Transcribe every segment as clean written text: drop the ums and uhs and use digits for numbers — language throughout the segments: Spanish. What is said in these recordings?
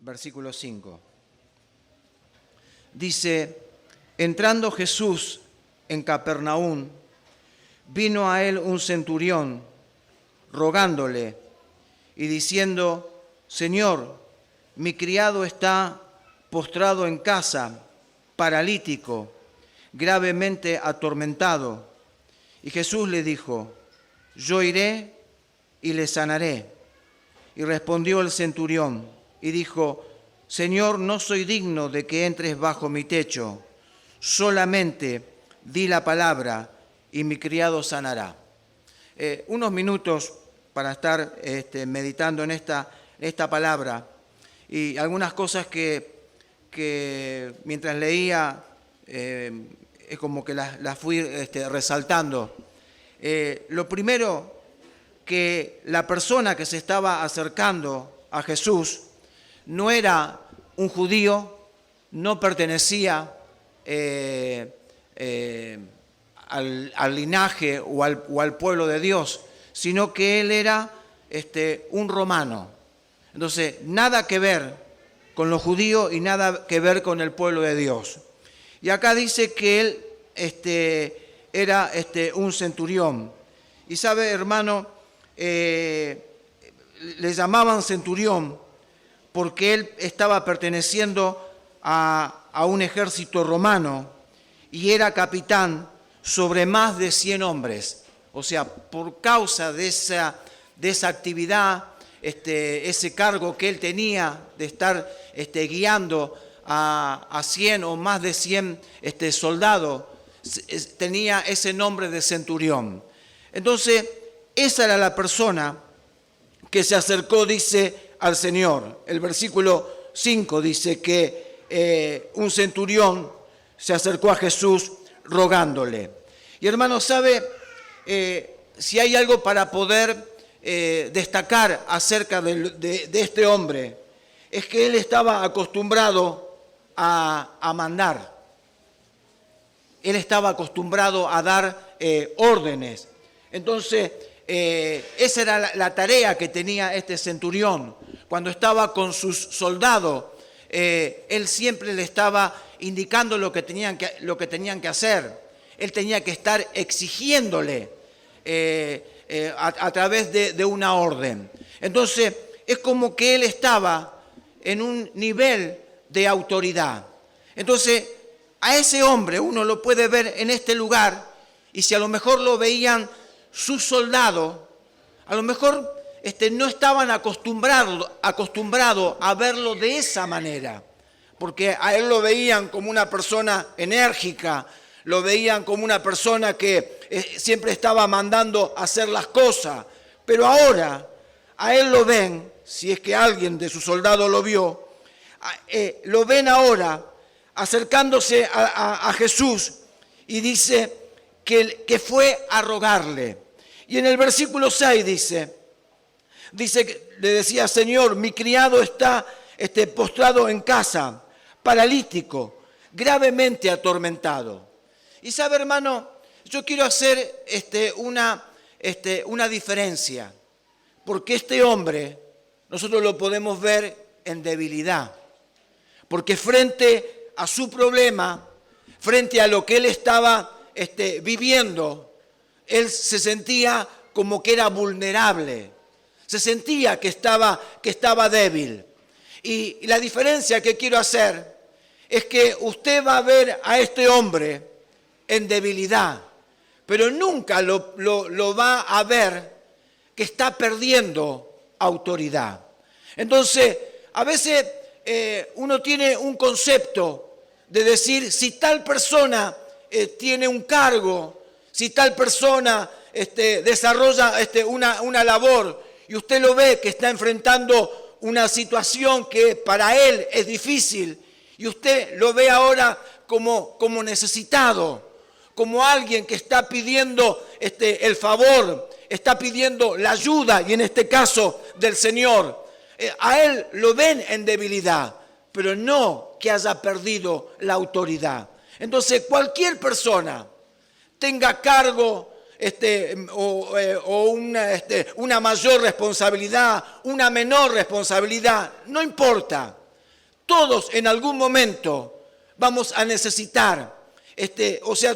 versículo 5. Dice, entrando Jesús en Capernaum, vino a él un centurión, rogándole y diciendo, Señor, mi criado está postrado en casa, paralítico, gravemente atormentado. Y Jesús le dijo, yo iré y le sanaré. Y respondió el centurión y dijo, Señor, no soy digno de que entres bajo mi techo, solamente di la palabra y mi criado sanará. Unos minutos para estar meditando en esta palabra y algunas cosas que mientras leía es como que las fui resaltando. Lo primero, que la persona que se estaba acercando a Jesús no era un judío, no pertenecía al linaje o al pueblo de Dios, sino que él era un romano. Entonces, nada que ver con los judíos y nada que ver con el pueblo de Dios. Y acá dice que él era un centurión. Y sabe, hermano, le llamaban centurión porque él estaba perteneciendo a un ejército romano y era capitán sobre más de 100 hombres. O sea, por causa de esa actividad, ese cargo que él tenía de estar guiando a 100 o más de 100 soldados, tenía ese nombre de centurión. Entonces, esa era la persona que se acercó, dice, al Señor. El versículo 5 dice que un centurión se acercó a Jesús rogándole. Y hermano, ¿sabe? Si hay algo para poder destacar acerca de este hombre, es que él estaba acostumbrado a mandar. Él estaba acostumbrado a dar órdenes. Entonces, esa era la tarea que tenía este centurión. Cuando estaba con sus soldados, él siempre le estaba indicando lo que tenían que hacer. Él tenía que estar exigiéndole a través de una orden. Entonces, es como que él estaba en un nivel de autoridad. Entonces, a ese hombre uno lo puede ver en este lugar, y si a lo mejor lo veían sus soldados, a lo mejor no estaban acostumbrados a verlo de esa manera, porque a él lo veían como una persona enérgica, lo veían como una persona que siempre estaba mandando hacer las cosas, pero ahora a él lo ven, si es que alguien de sus soldados lo vio, lo ven ahora acercándose a Jesús y dice que fue a rogarle. Y en el versículo 6 dice que le decía, Señor, mi criado está postrado en casa, paralítico, gravemente atormentado. Y sabe, hermano, yo quiero hacer una diferencia, porque este hombre nosotros lo podemos ver en debilidad, porque frente a su problema, frente a lo que él estaba viviendo, él se sentía como que era vulnerable, se sentía que estaba débil. Y la diferencia que quiero hacer es que usted va a ver a este hombre en debilidad, pero nunca lo va a ver que está perdiendo autoridad. Entonces, a veces uno tiene un concepto de decir, si tal persona tiene un cargo, si tal persona desarrolla una labor y usted lo ve que está enfrentando una situación que para él es difícil y usted lo ve ahora como necesitado, como alguien que está pidiendo el favor, está pidiendo la ayuda y en este caso del Señor, a él lo ven en debilidad, pero no que haya perdido la autoridad. Entonces cualquier persona tenga cargo o una mayor responsabilidad, una menor responsabilidad, no importa. Todos en algún momento vamos a necesitar,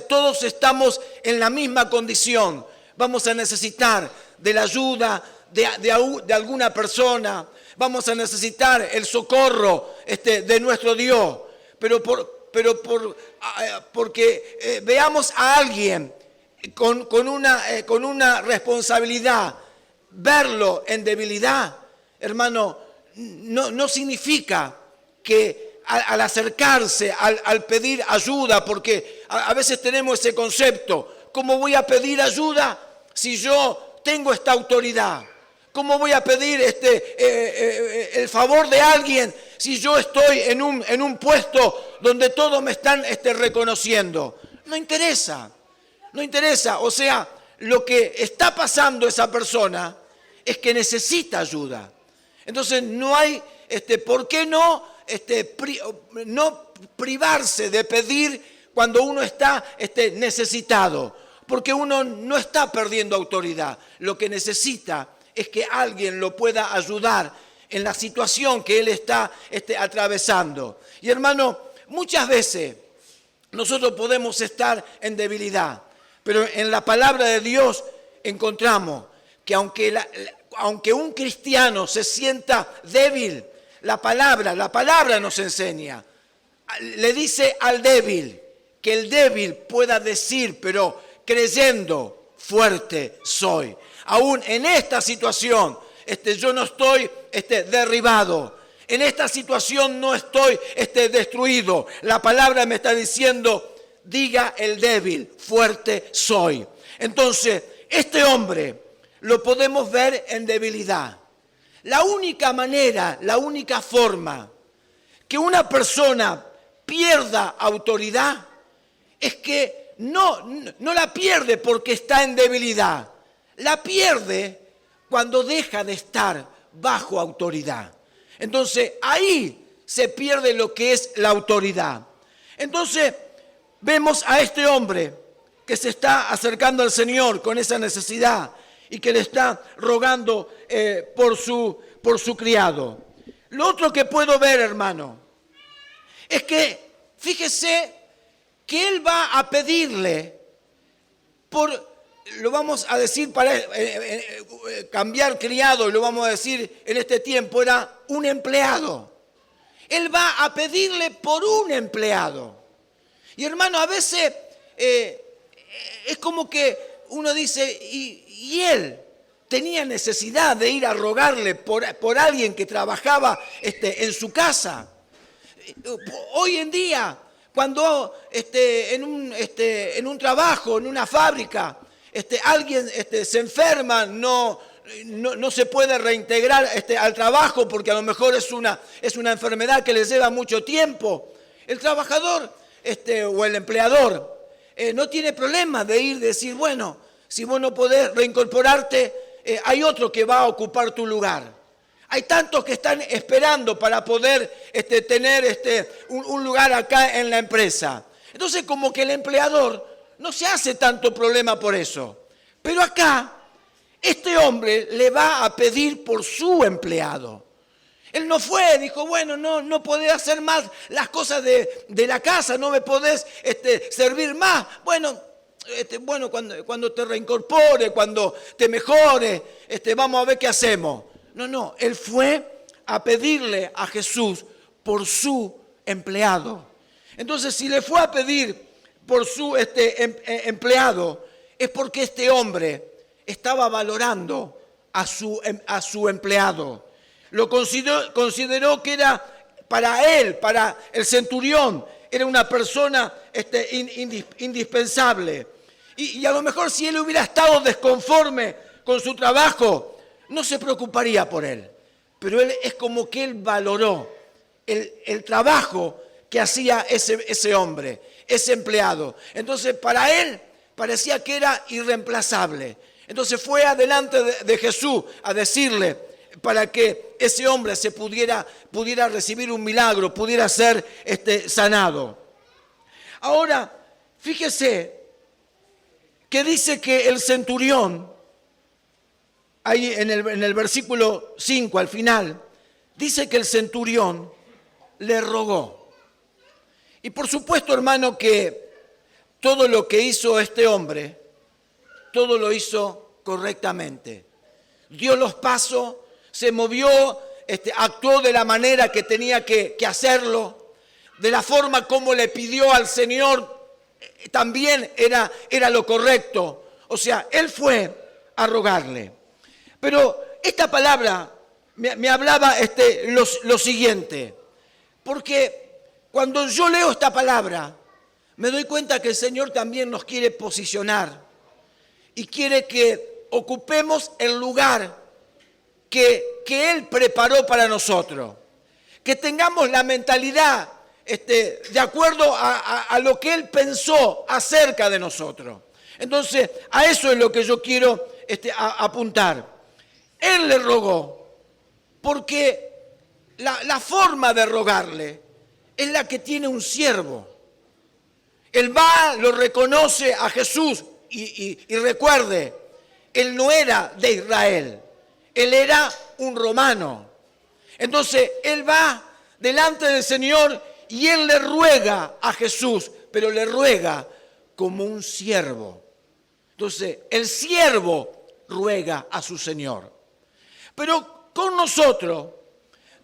todos estamos en la misma condición. Vamos a necesitar de la ayuda de alguna persona, vamos a necesitar el socorro de nuestro Dios, porque veamos a alguien con una responsabilidad, verlo en debilidad, hermano, no significa que al acercarse, al pedir ayuda, porque a veces tenemos ese concepto, ¿cómo voy a pedir ayuda si yo tengo esta autoridad? ¿Cómo voy a pedir el favor de alguien si yo estoy en un puesto donde todos me están reconociendo? No interesa. O sea, lo que está pasando esa persona es que necesita ayuda. Entonces no hay, ¿por qué no privarse de pedir cuando uno está necesitado? Porque uno no está perdiendo autoridad. Lo que necesita es que alguien lo pueda ayudar en la situación que él está atravesando. Y hermano, muchas veces nosotros podemos estar en debilidad, pero en la palabra de Dios encontramos que aunque un cristiano se sienta débil, la palabra nos enseña, le dice al débil que el débil pueda decir, pero creyendo, fuerte soy. Aún en esta situación, yo no estoy derribado. En esta situación no estoy destruido. La palabra me está diciendo, diga el débil, fuerte soy. Entonces, este hombre lo podemos ver en debilidad. La única manera, la única forma que una persona pierda autoridad es que no la pierde porque está en debilidad. La pierde cuando deja de estar bajo autoridad. Entonces, ahí se pierde lo que es la autoridad. Entonces, vemos a este hombre que se está acercando al Señor con esa necesidad y que le está rogando por su criado. Lo otro que puedo ver, hermano, es que, fíjese, que él va a pedirle lo vamos a decir para cambiar criado, y lo vamos a decir en este tiempo, era un empleado. Él va a pedirle por un empleado. Y hermano, a veces es como que uno dice, y él tenía necesidad de ir a rogarle por alguien que trabajaba en su casa. Hoy en día, cuando en un trabajo, en una fábrica, alguien se enferma, no se puede reintegrar al trabajo porque a lo mejor es una enfermedad que le lleva mucho tiempo. El trabajador o el empleador no tiene problema de ir y decir, bueno, si vos no podés reincorporarte, hay otro que va a ocupar tu lugar. Hay tantos que están esperando para poder tener un lugar acá en la empresa. Entonces, como que el empleador no se hace tanto problema por eso. Pero acá, este hombre le va a pedir por su empleado. Él no fue, dijo, bueno, no podés hacer más las cosas de la casa, no me podés servir más. Bueno, cuando te reincorpore, cuando te mejore, vamos a ver qué hacemos. No, él fue a pedirle a Jesús por su empleado. Entonces, si le fue a pedir por su empleado, es porque este hombre estaba valorando a su empleado. Lo consideró que era para él, para el centurión, era una persona indispensable. Y a lo mejor si él hubiera estado desconforme con su trabajo, no se preocuparía por él. Pero él es como que él valoró el trabajo que hacía ese hombre, ese empleado. Entonces para él parecía que era irreemplazable. Entonces fue adelante de Jesús a decirle para que ese hombre pudiera recibir un milagro, pudiera ser sanado. Ahora, fíjese que dice que el centurión, ahí en el versículo 5 al final, dice que el centurión le rogó. Y por supuesto, hermano, que todo lo que hizo este hombre, todo lo hizo correctamente. Dio los pasos, se movió, actuó de la manera que tenía que hacerlo, de la forma como le pidió al Señor, también era lo correcto. O sea, él fue a rogarle. Pero esta palabra me hablaba lo siguiente, porque cuando yo leo esta palabra, me doy cuenta que el Señor también nos quiere posicionar y quiere que ocupemos el lugar que Él preparó para nosotros, que tengamos la mentalidad de acuerdo a lo que Él pensó acerca de nosotros. Entonces, a eso es lo que yo quiero apuntar. Él le rogó, porque la forma de rogarle es la que tiene un siervo. Él va, lo reconoce a Jesús y recuerde, él no era de Israel, él era un romano. Entonces, él va delante del Señor y él le ruega a Jesús, pero le ruega como un siervo. Entonces, el siervo ruega a su Señor. Pero con nosotros,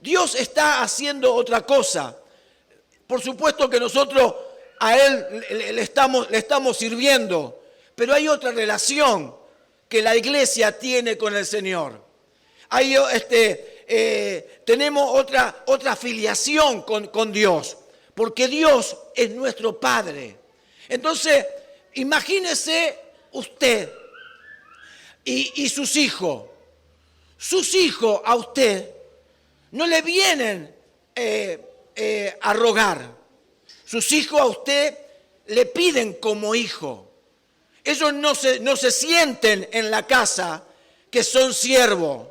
Dios está haciendo otra cosa. Por supuesto que nosotros a Él le estamos sirviendo, pero hay otra relación que la iglesia tiene con el Señor. Tenemos otra afiliación con Dios, porque Dios es nuestro Padre. Entonces, imagínese usted y sus hijos. Sus hijos a usted no le vienen a rogar. Sus hijos a usted le piden como hijo. Ellos no se sienten en la casa que son siervos.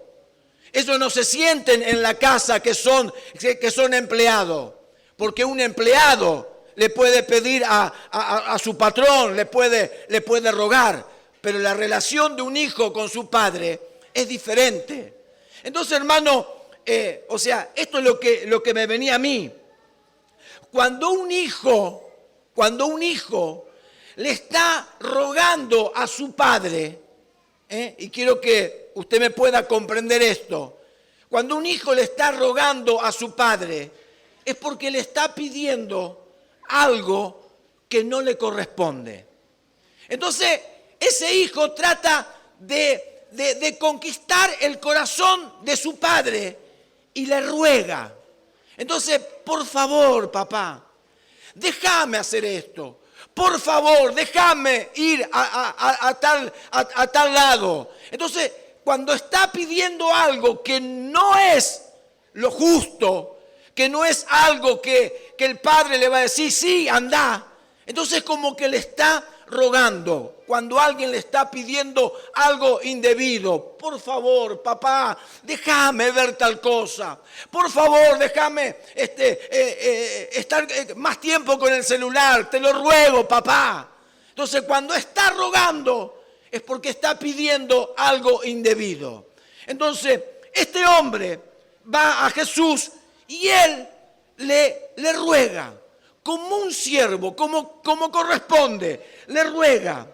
Ellos no se sienten en la casa que son empleados. Porque un empleado le puede pedir a su patrón, le puede rogar. Pero la relación de un hijo con su padre es diferente. Entonces, hermano, esto es lo que me venía a mí. Cuando un hijo le está rogando a su padre, y quiero que usted me pueda comprender esto, cuando un hijo le está rogando a su padre, es porque le está pidiendo algo que no le corresponde. Entonces, ese hijo trata de conquistar el corazón de su padre y le ruega. Entonces, por favor, papá, déjame hacer esto. Por favor, déjame ir a tal lado. Entonces, cuando está pidiendo algo que no es lo justo, que no es algo que el padre le va a decir, sí, anda. Entonces, como que le está rogando, cuando alguien le está pidiendo algo indebido. Por favor, papá, déjame ver tal cosa. Por favor, déjame estar más tiempo con el celular. Te lo ruego, papá. Entonces, cuando está rogando, es porque está pidiendo algo indebido. Entonces, este hombre va a Jesús y él le ruega. Como un siervo, como corresponde, le ruega.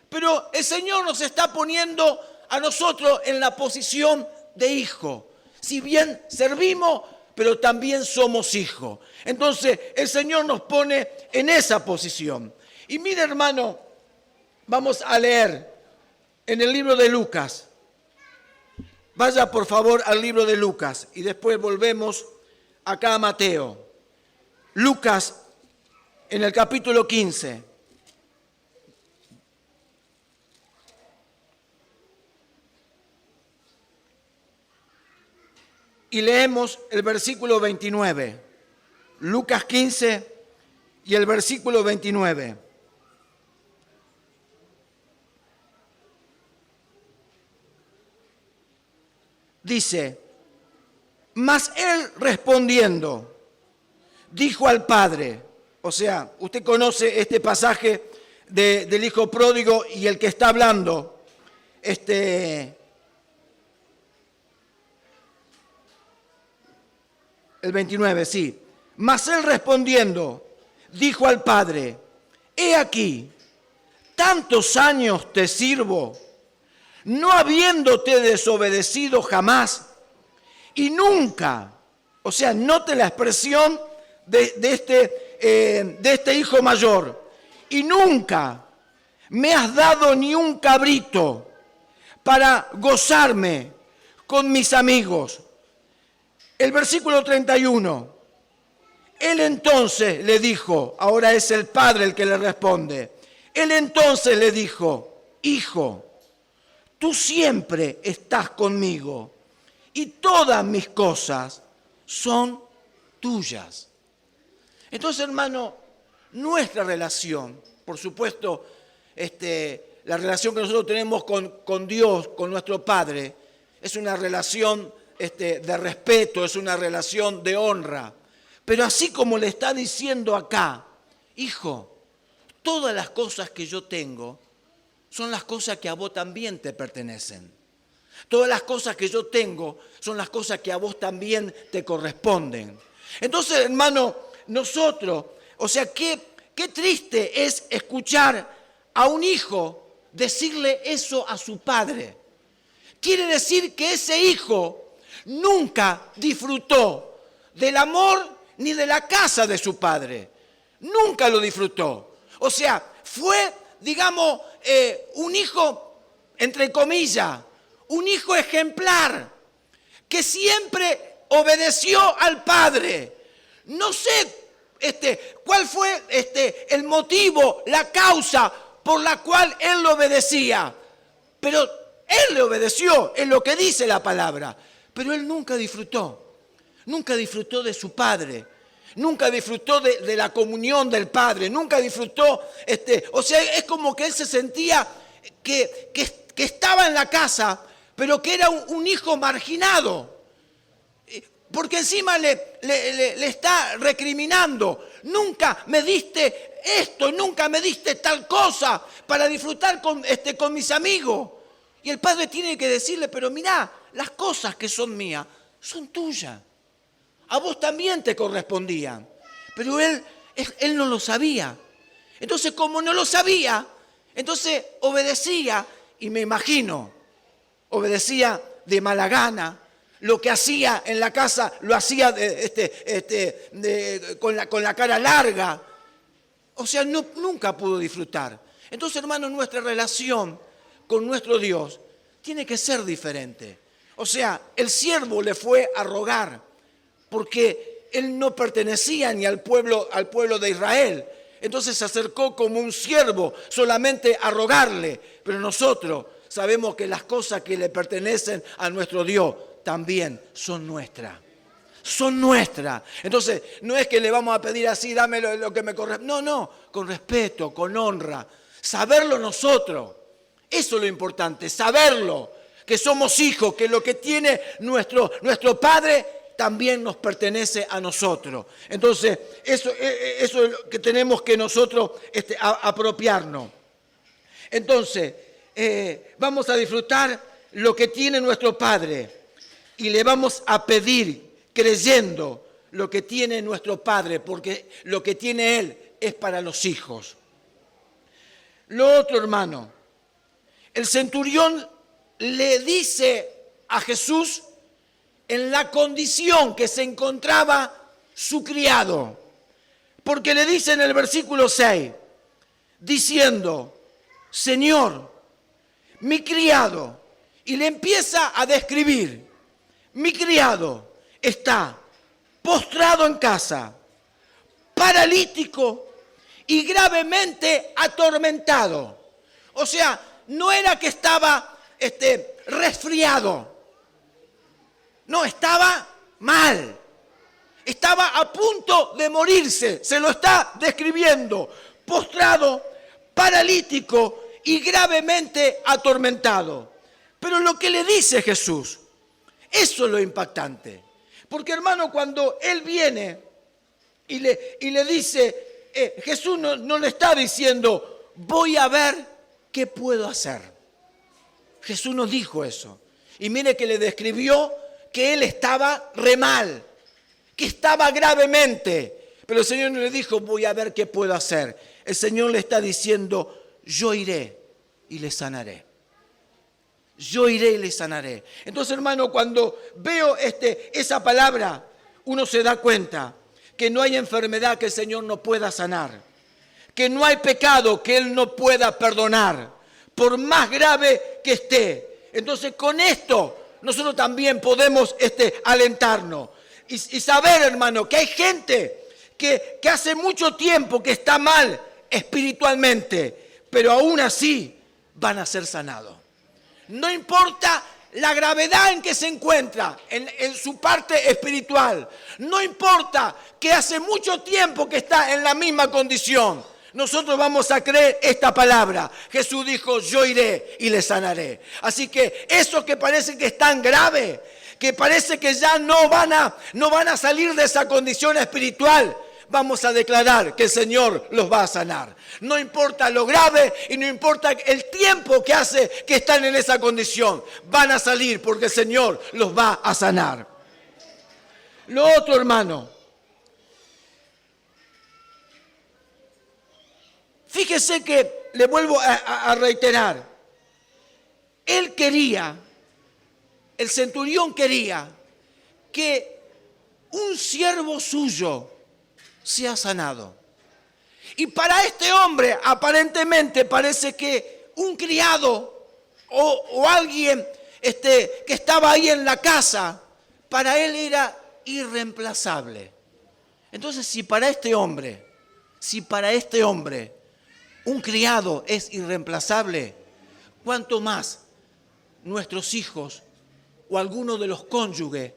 Pero el Señor nos está poniendo a nosotros en la posición de hijo. Si bien servimos, pero también somos hijos. Entonces, el Señor nos pone en esa posición. Y mire, hermano, vamos a leer en el libro de Lucas. Vaya, por favor, al libro de Lucas y después volvemos acá a Mateo. Lucas, en el capítulo 15. Y leemos el versículo 29. Lucas 15 y el versículo 29. Dice, mas él respondiendo, dijo al padre. O sea, usted conoce este pasaje del hijo pródigo y el que está hablando, el 29, sí. Mas él respondiendo, dijo al padre, he aquí, tantos años te sirvo, no habiéndote desobedecido jamás, y nunca, o sea, note la expresión de este hijo mayor, y nunca me has dado ni un cabrito para gozarme con mis amigos. El versículo 31. Él entonces le dijo, ahora es el padre el que le responde, él entonces le dijo, hijo, tú siempre estás conmigo y todas mis cosas son tuyas. Entonces, hermano, nuestra relación, por supuesto, la relación que nosotros tenemos con Dios, con nuestro Padre, es una relación de respeto, es una relación de honra. Pero así como le está diciendo acá, hijo, todas las cosas que yo tengo son las cosas que a vos también te pertenecen. Todas las cosas que yo tengo son las cosas que a vos también te corresponden. Entonces, hermano, nosotros, o sea, qué triste es escuchar a un hijo decirle eso a su padre. Quiere decir que ese hijo nunca disfrutó del amor ni de la casa de su padre. Nunca lo disfrutó. O sea, fue, digamos, un hijo, entre comillas, un hijo ejemplar, que siempre obedeció al padre. No sé cuál fue el motivo, la causa por la cual él lo obedecía, pero él le obedeció, es lo que dice la palabra, pero él nunca disfrutó de su padre, nunca disfrutó de la comunión del padre, nunca disfrutó, o sea, es como que él se sentía que estaba en la casa, pero que era un hijo marginado, porque encima le está recriminando, nunca me diste esto, nunca me diste tal cosa para disfrutar con mis amigos. Y el padre tiene que decirle, pero mirá, las cosas que son mías son tuyas. A vos también te correspondían. Pero él no lo sabía. Entonces, como no lo sabía, entonces obedecía, y me imagino, obedecía de mala gana. Lo que hacía en la casa lo hacía con la cara larga. O sea, nunca pudo disfrutar. Entonces, hermano, nuestra relación con nuestro Dios tiene que ser diferente. O sea, el siervo le fue a rogar porque él no pertenecía ni al pueblo de Israel. Entonces se acercó como un siervo solamente a rogarle. Pero nosotros sabemos que las cosas que le pertenecen a nuestro Dios también son nuestras. Son nuestras. Entonces, no es que le vamos a pedir así, dame lo que me corresponde. No, con respeto, con honra. Saberlo nosotros. Eso es lo importante, saberlo. Que somos hijos, que lo que tiene nuestro Padre también nos pertenece a nosotros. Entonces, eso es lo que tenemos que nosotros apropiarnos. Entonces, vamos a disfrutar lo que tiene nuestro Padre y le vamos a pedir creyendo lo que tiene nuestro Padre, porque lo que tiene Él es para los hijos. Lo otro, hermano, el centurión le dice a Jesús en la condición que se encontraba su criado, porque le dice en el versículo 6, diciendo, Señor, mi criado, y le empieza a describir, mi criado está postrado en casa, paralítico y gravemente atormentado. O sea, no era que estaba resfriado, no, estaba mal, estaba a punto de morirse, se lo está describiendo, postrado, paralítico y gravemente atormentado. Pero lo que le dice Jesús, eso es lo impactante. Porque, hermano, cuando Él viene y le dice, Jesús no le está diciendo, voy a ver qué puedo hacer. Jesús no dijo eso. Y mire que le describió que Él estaba re mal, que estaba gravemente. Pero el Señor no le dijo, voy a ver qué puedo hacer. El Señor le está diciendo, yo iré y le sanaré. Yo iré y le sanaré. Entonces, hermano, cuando veo esa palabra, uno se da cuenta que no hay enfermedad que el Señor no pueda sanar, que no hay pecado que Él no pueda perdonar, por más grave que esté. Entonces, con esto nosotros también podemos alentarnos y saber, hermano, que hay gente que hace mucho tiempo que está mal espiritualmente, pero aún así van a ser sanados. No importa la gravedad en que se encuentra en su parte espiritual. No importa que hace mucho tiempo que está en la misma condición. Nosotros vamos a creer esta palabra. Jesús dijo, yo iré y le sanaré. Así que eso que parece que es tan grave, que parece que ya no van a salir de esa condición espiritual, vamos a declarar que el Señor los va a sanar. No importa lo grave y no importa el tiempo que hace que están en esa condición. Van a salir porque el Señor los va a sanar. Lo otro, hermano. Fíjese que le vuelvo a reiterar. El centurión quería que un siervo suyo sea sanado. Y para este hombre, aparentemente, parece que un criado o alguien que estaba ahí en la casa, para él era irreemplazable. Entonces, si para este hombre un criado es irreemplazable, ¿cuánto más nuestros hijos o algunos de los cónyuges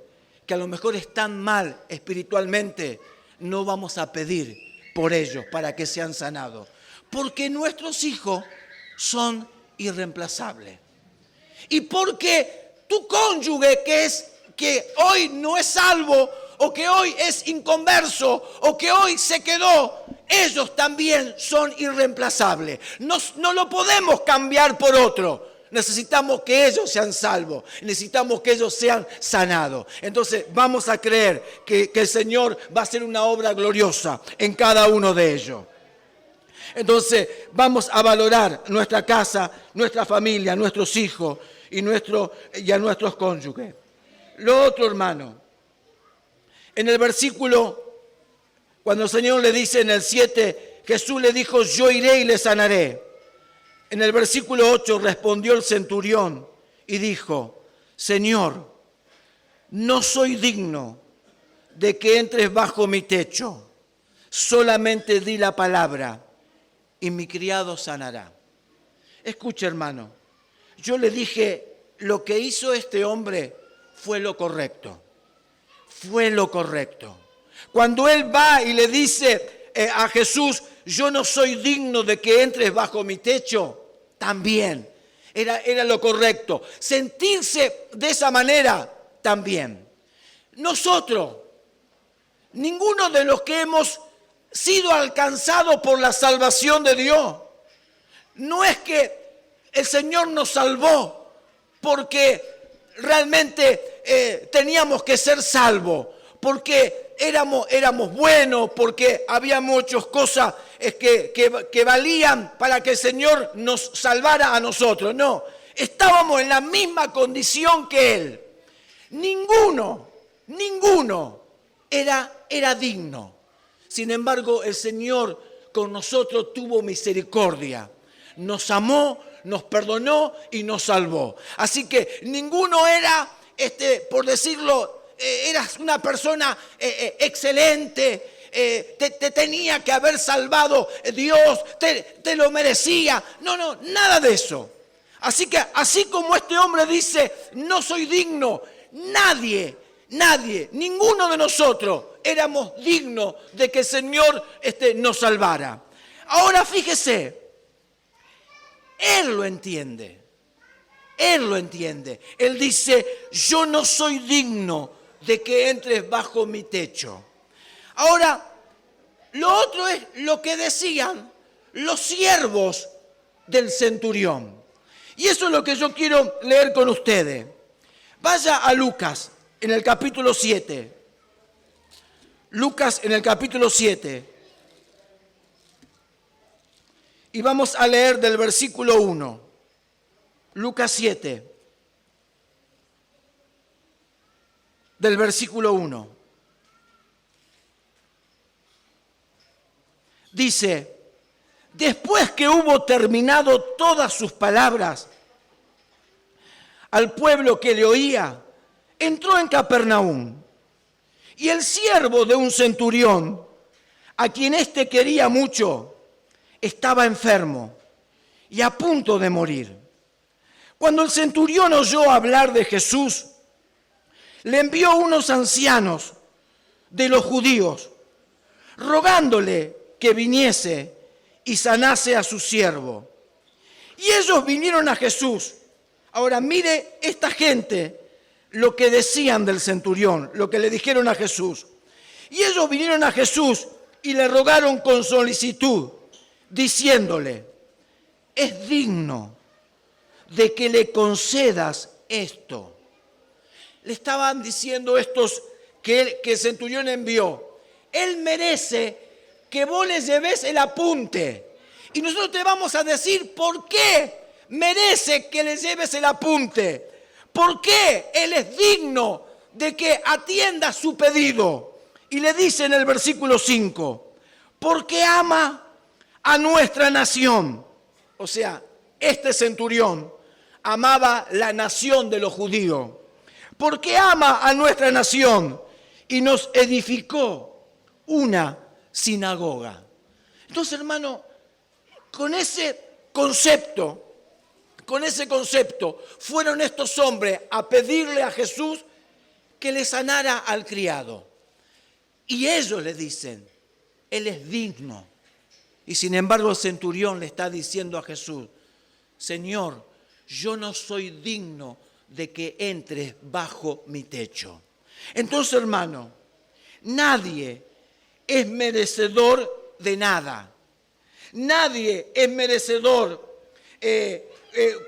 que a lo mejor están mal espiritualmente, no vamos a pedir por ellos para que sean sanados? Porque nuestros hijos son irreemplazables. Y porque tu cónyuge que hoy no es salvo, o que hoy es inconverso, o que hoy se quedó, ellos también son irreemplazables. No lo podemos cambiar por otro. Necesitamos que ellos sean salvos, necesitamos que ellos sean sanados. Entonces vamos a creer que el Señor va a hacer una obra gloriosa en cada uno de ellos. Entonces vamos a valorar nuestra casa, nuestra familia, nuestros hijos y a nuestros cónyuges. Lo otro, hermano, en el versículo, cuando el Señor le dice en el 7, Jesús le dijo, yo iré y le sanaré. En el versículo 8 respondió el centurión y dijo, Señor, no soy digno de que entres bajo mi techo, solamente di la palabra y mi criado sanará. Escucha, hermano, yo le dije, lo que hizo este hombre fue lo correcto. Fue lo correcto. Cuando él va y le dice a Jesús, yo no soy digno de que entres bajo mi techo, también era lo correcto. Sentirse de esa manera, también. Nosotros, ninguno de los que hemos sido alcanzados por la salvación de Dios, no es que el Señor nos salvó porque realmente teníamos que ser salvos, porque éramos buenos, porque había muchas cosas que valían para que el Señor nos salvara a nosotros. No, estábamos en la misma condición que Él. Ninguno era digno. Sin embargo, el Señor con nosotros tuvo misericordia. Nos amó, nos perdonó y nos salvó. Así que ninguno era, por decirlo, eras una persona excelente, te tenía que haber salvado Dios, te lo merecía. No, nada de eso. Así que, así como este hombre dice, no soy digno, nadie, ninguno de nosotros éramos dignos de que el Señor nos salvara. Ahora fíjese, Él lo entiende. Él dice, yo no soy digno de que entres bajo mi techo. Ahora, lo otro es lo que decían los siervos del centurión. Y eso es lo que yo quiero leer con ustedes. Vaya a Lucas, en el capítulo 7. Lucas en el capítulo 7. Y vamos a leer del versículo 1. Lucas 7. Del versículo 1. Dice: después que hubo terminado todas sus palabras al pueblo que le oía, entró en Capernaum. Y el siervo de un centurión, a quien éste quería mucho, estaba enfermo y a punto de morir. Cuando el centurión oyó hablar de Jesús, le envió unos ancianos de los judíos, rogándole que viniese y sanase a su siervo. Y ellos vinieron a Jesús. Ahora mire esta gente lo que decían del centurión, lo que le dijeron a Jesús. Y ellos vinieron a Jesús y le rogaron con solicitud, diciéndole: es digno de que le concedas esto. Le estaban diciendo estos que el centurión envió: él merece que vos le lleves el apunte. Y nosotros te vamos a decir por qué merece que le lleves el apunte. ¿Por qué él es digno de que atienda su pedido? Y le dice en el versículo 5, porque ama a nuestra nación. O sea, este centurión amaba la nación de los judíos. Porque ama a nuestra nación y nos edificó una sinagoga. Entonces, hermano, con ese concepto, fueron estos hombres a pedirle a Jesús que le sanara al criado. Y ellos le dicen: él es digno. Y sin embargo el centurión le está diciendo a Jesús: Señor, yo no soy digno de que entres bajo mi techo. Entonces, hermano, nadie es merecedor de nada. Nadie es merecedor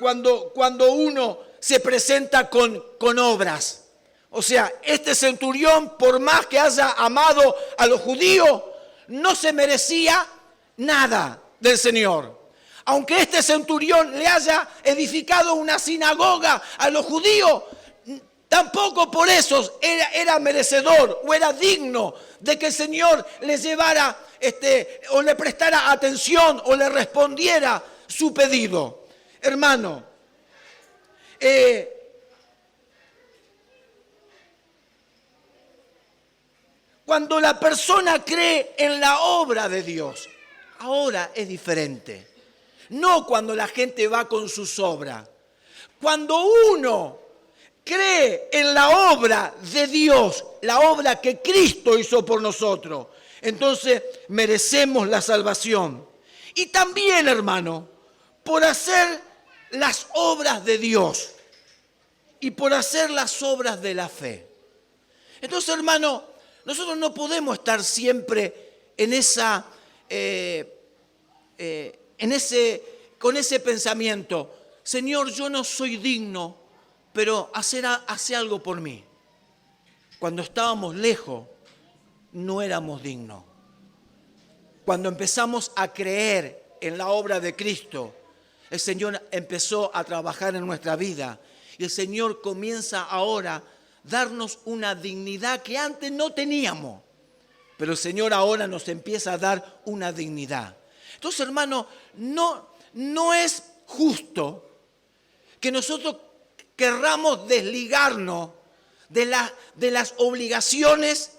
cuando uno se presenta con obras. O sea, este centurión, por más que haya amado a los judíos, no se merecía nada del Señor. Aunque este centurión le haya edificado una sinagoga a los judíos, tampoco por eso era merecedor o era digno de que el Señor le llevara o le prestara atención o le respondiera su pedido. Hermano, cuando la persona cree en la obra de Dios, ahora es diferente. No cuando la gente va con sus obras. Cuando uno cree en la obra de Dios, la obra que Cristo hizo por nosotros, entonces merecemos la salvación. Y también, hermano, por hacer las obras de Dios y por hacer las obras de la fe. Entonces, hermano, nosotros no podemos estar siempre con ese pensamiento: Señor, yo no soy digno, pero hace algo por mí. Cuando estábamos lejos, no éramos dignos. Cuando empezamos a creer en la obra de Cristo, el Señor empezó a trabajar en nuestra vida. Y el Señor comienza ahora a darnos una dignidad que antes no teníamos. Pero el Señor ahora nos empieza a dar una dignidad. Entonces, hermano, no es justo que nosotros querramos desligarnos de las obligaciones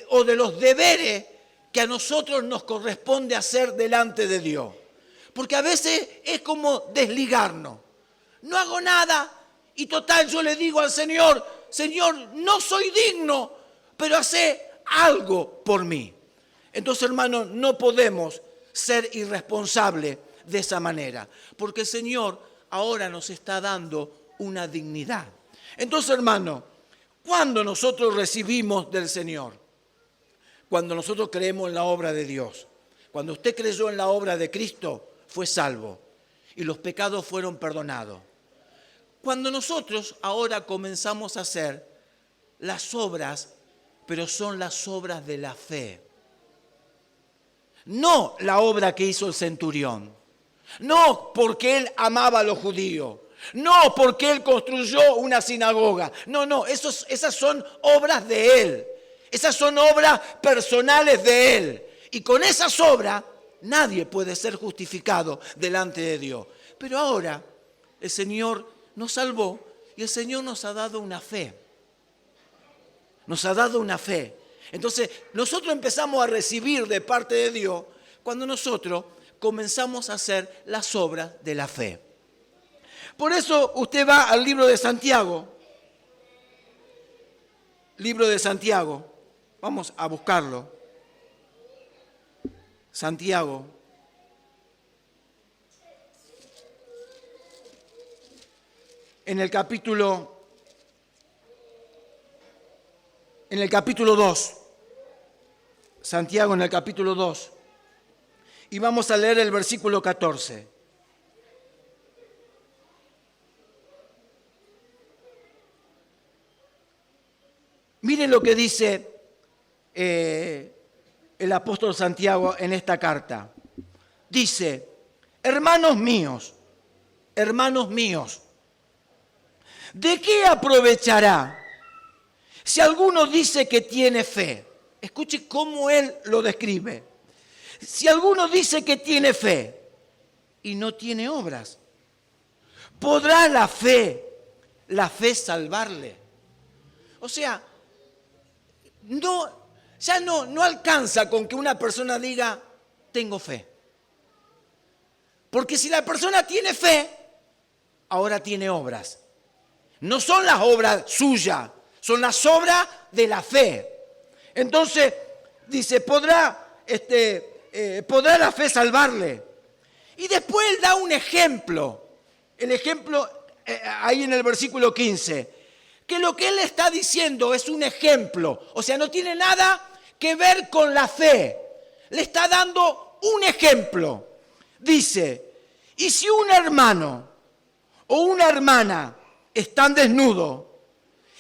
o de los deberes que a nosotros nos corresponde hacer delante de Dios. Porque a veces es como desligarnos. No hago nada y total yo le digo al Señor: Señor, no soy digno, pero hace algo por mí. Entonces, hermano, no podemos ser irresponsables de esa manera, porque el Señor ahora nos está dando una dignidad. Entonces, hermano, ¿cuándo nosotros recibimos del Señor? Cuando nosotros creemos en la obra de Dios. Cuando usted creyó en la obra de Cristo, fue salvo y los pecados fueron perdonados. Cuando nosotros ahora comenzamos a hacer las obras pero son las obras de la fe. No la obra que hizo el centurión. No porque él amaba a los judíos. No porque él construyó una sinagoga. No, esas son obras de él. Esas son obras personales de él. Y con esas obras nadie puede ser justificado delante de Dios. Pero ahora el Señor nos salvó y el Señor nos ha dado una fe. Nos ha dado una fe. Entonces nosotros empezamos a recibir de parte de Dios cuando nosotros comenzamos a hacer las obras de la fe. Por eso usted va al libro de Santiago. Libro de Santiago. Vamos a buscarlo. Santiago. En el capítulo 2. Santiago en el capítulo 2. Y vamos a leer el versículo 14. Miren lo que dice el apóstol Santiago en esta carta. Dice, hermanos míos, ¿de qué aprovechará si alguno dice que tiene fe? Escuche cómo él lo describe. Si alguno dice que tiene fe y no tiene obras, ¿podrá la fe salvarle? O sea, ya no alcanza con que una persona diga, tengo fe. Porque si la persona tiene fe, ahora tiene obras. No son las obras suyas, son las obras de la fe. Entonces, dice, ¿podrá la fe salvarle? Y después él da un ejemplo. El ejemplo ahí en el versículo 15. Que lo que él está diciendo es un ejemplo. O sea, no tiene nada que ver con la fe. Le está dando un ejemplo. Dice, y si un hermano o una hermana están desnudos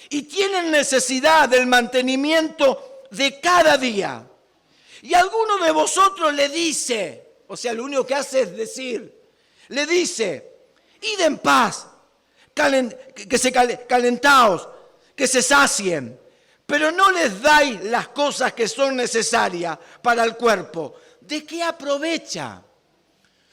y tienen necesidad del mantenimiento de cada día, y alguno de vosotros le dice, o sea, lo único que hace es decir, le dice, id en paz, calentaos, que se sacien, pero no les dais las cosas que son necesarias para el cuerpo, ¿de qué aprovecha?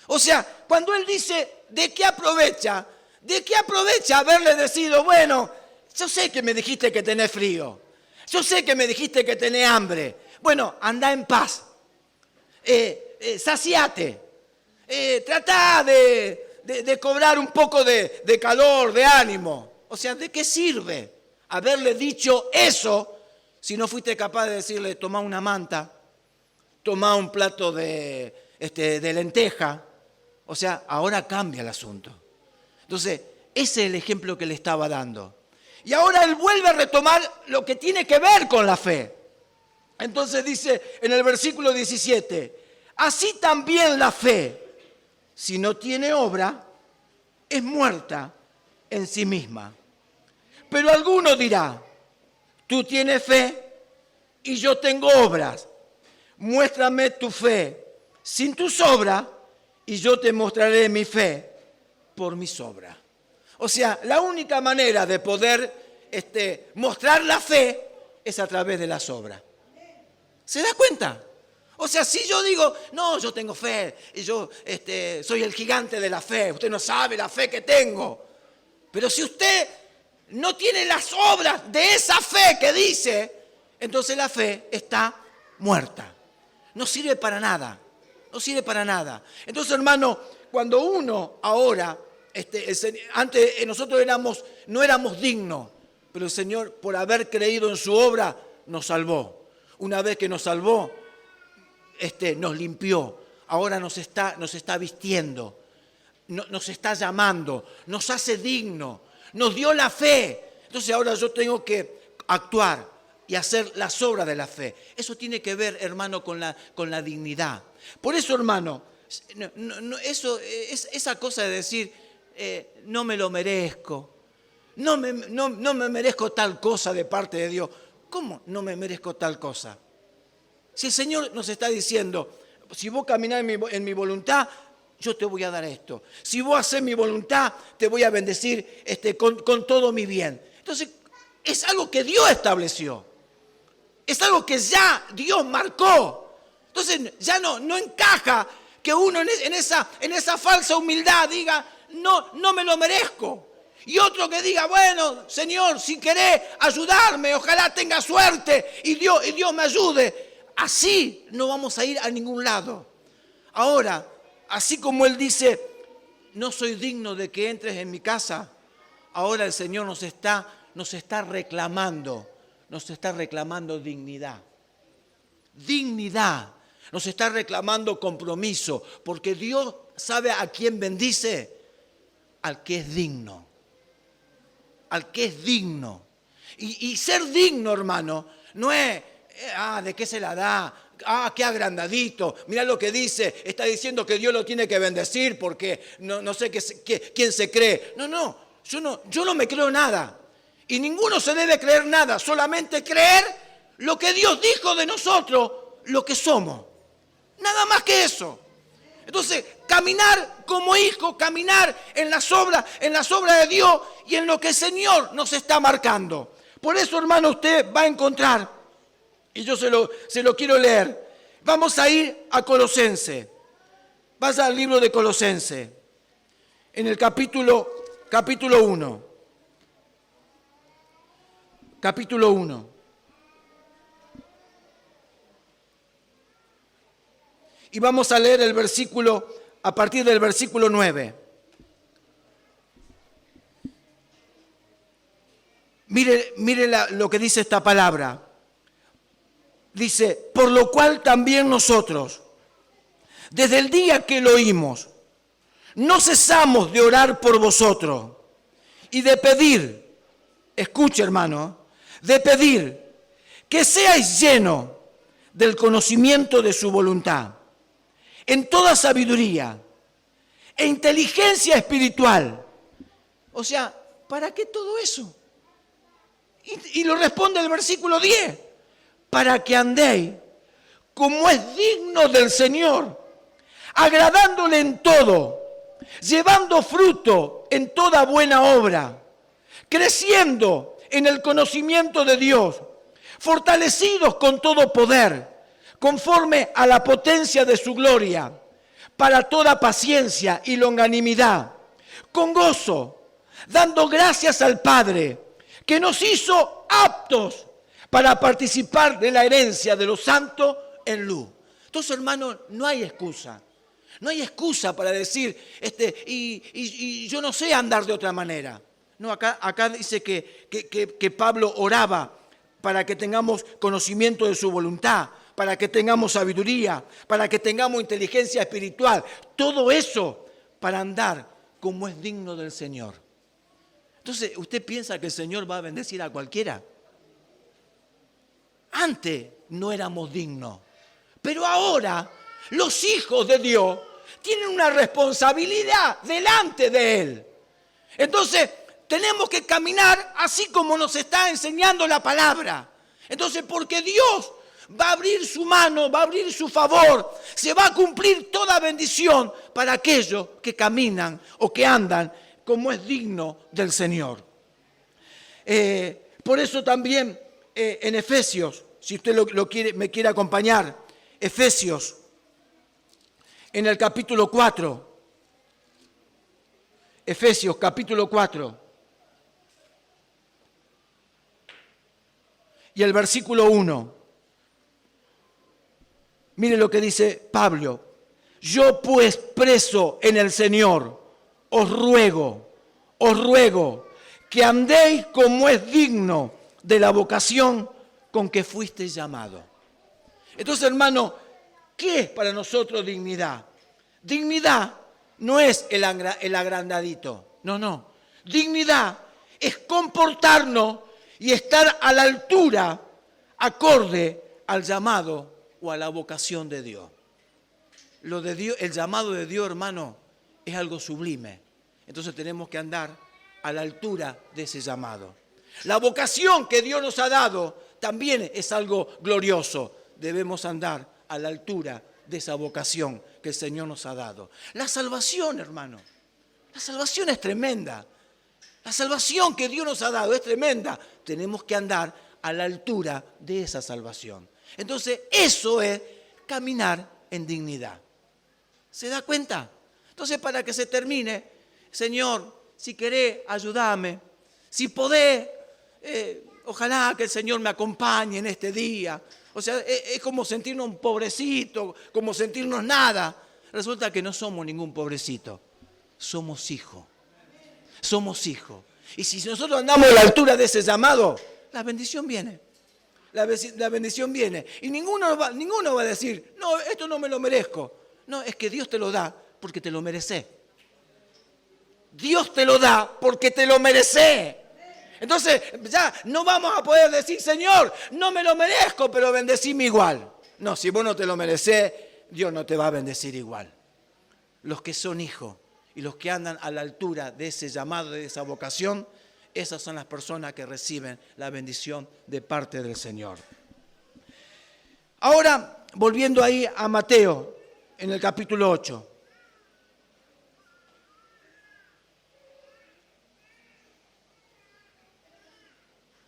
O sea, cuando él dice, ¿de qué aprovecha? ¿De qué aprovecha haberle decidido, bueno, yo sé que me dijiste que tenés frío, yo sé que me dijiste que tenés hambre, bueno, anda en paz, saciate, tratá de cobrar un poco de calor, de ánimo. O sea, ¿de qué sirve haberle dicho eso si no fuiste capaz de decirle, tomá una manta, tomá un plato de lenteja? O sea, ahora cambia el asunto. Entonces, ese es el ejemplo que le estaba dando. Y ahora él vuelve a retomar lo que tiene que ver con la fe. Entonces dice en el versículo 17, así también la fe, si no tiene obra, es muerta en sí misma. Pero alguno dirá, tú tienes fe y yo tengo obras. Muéstrame tu fe sin tus obras y yo te mostraré mi fe por mis obras. O sea, la única manera de poder mostrar la fe es a través de las obras. ¿Se da cuenta? O sea, si yo digo, no, yo tengo fe, y yo soy el gigante de la fe, usted no sabe la fe que tengo. Pero si usted no tiene las obras de esa fe que dice, entonces la fe está muerta. No sirve para nada, no sirve para nada. Entonces, hermano, cuando uno ahora, antes nosotros no éramos dignos, pero el Señor, por haber creído en su obra, nos salvó. Una vez que nos salvó, nos limpió, ahora nos está vistiendo, nos está llamando, nos hace digno, nos dio la fe. Entonces ahora yo tengo que actuar y hacer las obras de la fe. Eso tiene que ver, hermano, con la dignidad. Por eso, hermano, esa cosa de decir, no me lo merezco, no me merezco tal cosa de parte de Dios. ¿cómo no me merezco tal cosa? Si el Señor nos está diciendo, si vos caminás en mi voluntad, yo te voy a dar esto. Si vos haces mi voluntad, te voy a bendecir con todo mi bien. Entonces, es algo que Dios estableció. Es algo que ya Dios marcó. Entonces, ya no encaja que uno en esa falsa humildad diga, no me lo merezco. Y otro que diga, bueno, Señor, si querés ayudarme, ojalá tenga suerte y Dios me ayude. Así no vamos a ir a ningún lado. Ahora, así como Él dice, no soy digno de que entres en mi casa, ahora el Señor nos está reclamando dignidad. Dignidad. Nos está reclamando compromiso, porque Dios sabe a quién bendice, al que es digno. Al que es digno. Y ser digno, hermano, no es, ¿de qué se la da? Qué agrandadito. Mirá lo que dice. Está diciendo que Dios lo tiene que bendecir porque no sé quién se cree. No. Yo no me creo nada. Y ninguno se debe creer nada. Solamente creer lo que Dios dijo de nosotros, lo que somos. Nada más que eso. Entonces, caminar como hijo, caminar en las obras de Dios y en lo que el Señor nos está marcando. Por eso, hermano, usted va a encontrar, y yo se lo quiero leer, vamos a ir a Colosenses. Vas al libro de Colosenses, en el capítulo 1. Capítulo 1. Y vamos a leer el versículo, a partir del versículo 9. Mire lo que dice esta palabra. Dice, por lo cual también nosotros, desde el día que lo oímos, no cesamos de orar por vosotros y de pedir, escuche hermano, de pedir que seáis llenos del conocimiento de su voluntad, en toda sabiduría e inteligencia espiritual. O sea, ¿para qué todo eso? Y lo responde el versículo 10. Para que andéis como es digno del Señor, agradándole en todo, llevando fruto en toda buena obra, creciendo en el conocimiento de Dios, fortalecidos con todo poder, conforme a la potencia de su gloria, para toda paciencia y longanimidad, con gozo, dando gracias al Padre, que nos hizo aptos para participar de la herencia de los santos en luz. Entonces, hermano, no hay excusa. No hay excusa para decir, y yo no sé andar de otra manera. No, acá dice que Pablo oraba para que tengamos conocimiento de su voluntad, para que tengamos sabiduría, para que tengamos inteligencia espiritual. Todo eso para andar como es digno del Señor. Entonces, ¿usted piensa que el Señor va a bendecir a cualquiera? Antes no éramos dignos, pero ahora los hijos de Dios tienen una responsabilidad delante de Él. Entonces, tenemos que caminar así como nos está enseñando la palabra. Entonces, porque Dios va a abrir su mano, va a abrir su favor, se va a cumplir toda bendición para aquellos que caminan o que andan como es digno del Señor. Por eso también en Efesios, si usted me quiere acompañar, Efesios, en el capítulo 4, Efesios capítulo 4, y el versículo 1, mire lo que dice Pablo: yo pues preso en el Señor, os ruego que andéis como es digno de la vocación con que fuisteis llamado. Entonces, hermano, ¿qué es para nosotros dignidad? Dignidad no es el agrandadito, no. Dignidad es comportarnos y estar a la altura, acorde al llamado o a la vocación de Dios. Lo de Dios, el llamado de Dios, hermano, es algo sublime. Entonces tenemos que andar a la altura de ese llamado. La vocación que Dios nos ha dado también es algo glorioso. Debemos andar a la altura de esa vocación que el Señor nos ha dado. La salvación, hermano, la salvación es tremenda. La salvación que Dios nos ha dado es tremenda. Tenemos que andar a la altura de esa salvación. Entonces, eso es caminar en dignidad. ¿Se da cuenta? Entonces, para que se termine, Señor, si querés, ayúdame. Si podés, ojalá que el Señor me acompañe en este día. O sea, es como sentirnos un pobrecito, como sentirnos nada. Resulta que no somos ningún pobrecito. Somos hijos. Somos hijos. Y si nosotros andamos a la altura de ese llamado, la bendición viene. La bendición viene. Y ninguno va a decir, no, esto no me lo merezco. No, es que Dios te lo da porque te lo mereces. Dios te lo da porque te lo mereces. Entonces ya no vamos a poder decir, Señor, no me lo merezco, pero bendecime igual. No, si vos no te lo mereces, Dios no te va a bendecir igual. Los que son hijos y los que andan a la altura de ese llamado, de esa vocación, esas son las personas que reciben la bendición de parte del Señor. Ahora, volviendo ahí a Mateo, en el capítulo 8.